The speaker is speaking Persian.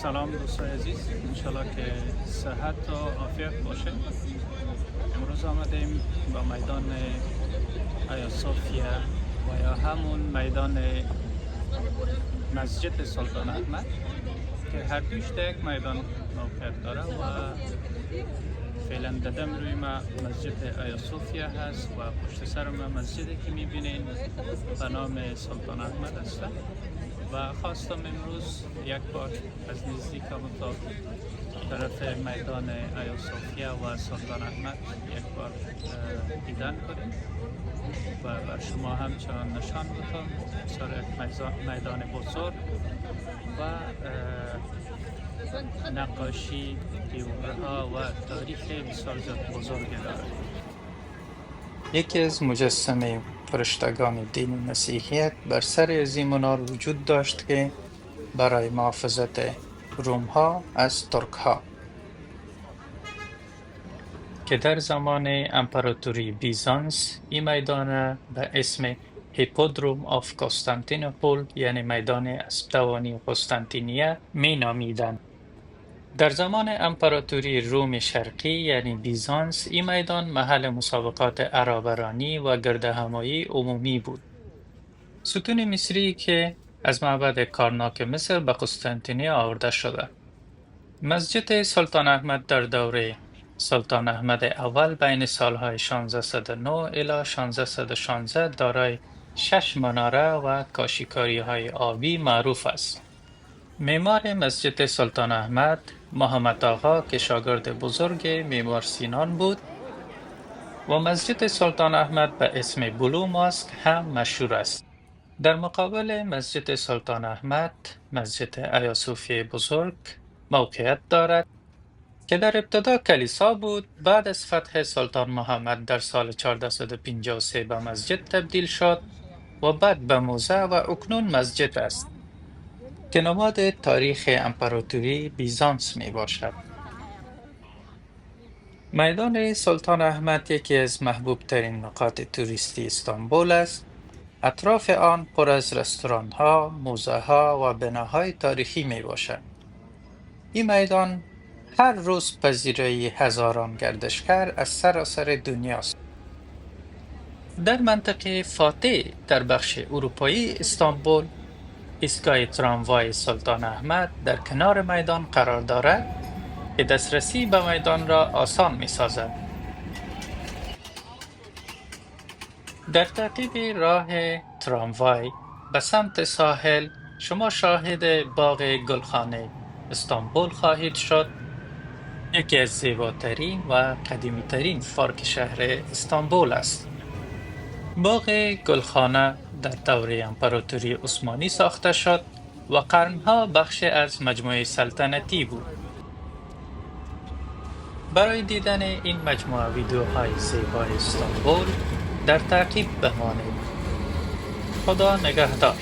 سلام دوستای عزیز، انشالله که صحت و عافیت باشه. امروز آمدیم با میدان آیا صوفیا و یا همون میدان مسجد سلطان احمد که هر دوش در یک میدان موقعیت داره و فعلا ددم روی ما مسجد آیا صوفیا هست و پشت سر ما مسجدی که میبینین به نام سلطان احمد است و خواستم امروز یک بار از نزدیک تا طرف میدان آیا صوفیا و سلطان احمد یک بار دیدن کنیم و بر شما همچنان نشان بدم سر یک میدان بزرگ و نقاشی دیوارها و تاریخ بسیار زیاد بزرگی دارد. یکی از مجسمه فرشتگان دین مسیحیت بر سر از این منار وجود داشت که برای محافظت روم ها از ترک ها که در زمان امپراتوری بیزانس این میدان به اسم هیپودروم آف قسطنطینیپل یعنی میدان اسبدوانی قسطنطینیه می نامیدند. در زمان امپراتوری روم شرقی یعنی بیزانس این میدان محل مسابقات عرابرانی و گردهمایی عمومی بود. ستون مصری که از معبد کارناک مصر به قسطنطنیه آورده شده. مسجد سلطان احمد در دوره سلطان احمد اول بین سالهای 1609 الی 1616 دارای 6 مناره و کاشیکاری‌های آبی معروف است. معمار مسجد سلطان احمد محمد آقا که شاگرد بزرگ معمار سینان بود و مسجد سلطان احمد به اسم بلو ماسک هم مشهور است. در مقابل مسجد سلطان احمد مسجد آیا صوفیه بزرگ موقعیت دارد که در ابتدا کلیسا بود، بعد از فتح سلطان محمد در سال 1453 به مسجد تبدیل شد و بعد به موزه و اکنون مسجد است که نماد تاریخ امپراتوری بیزانس می باشد. میدان سلطان احمد یکی از محبوب ترین نقاط توریستی استانبول است. اطراف آن پر از رستوران ها، موزه ها و بناهای تاریخی می باشد. این میدان هر روز پذیرای هزاران گردشگر از سراسر دنیاست. در منطقه فاتح در بخش اروپایی استانبول، ایستگاه تراموای سلطان احمد در کنار میدان قرار دارد که دسترسی به میدان را آسان می سازد. در تعقیب راه تراموای به سمت ساحل شما شاهد باغ گلخانه استانبول خواهید شد، یکی از زیباترین و قدیمی‌ترین پارک شهر استانبول است. باغ گلخانه در دوره امپراتوری عثمانی ساخته شد و قرنها بخش از مجموعه سلطنتی بود. برای دیدن این مجموعه ویدیوهای زیبای استانبول در تعقیب بمانید. خدا نگهدار.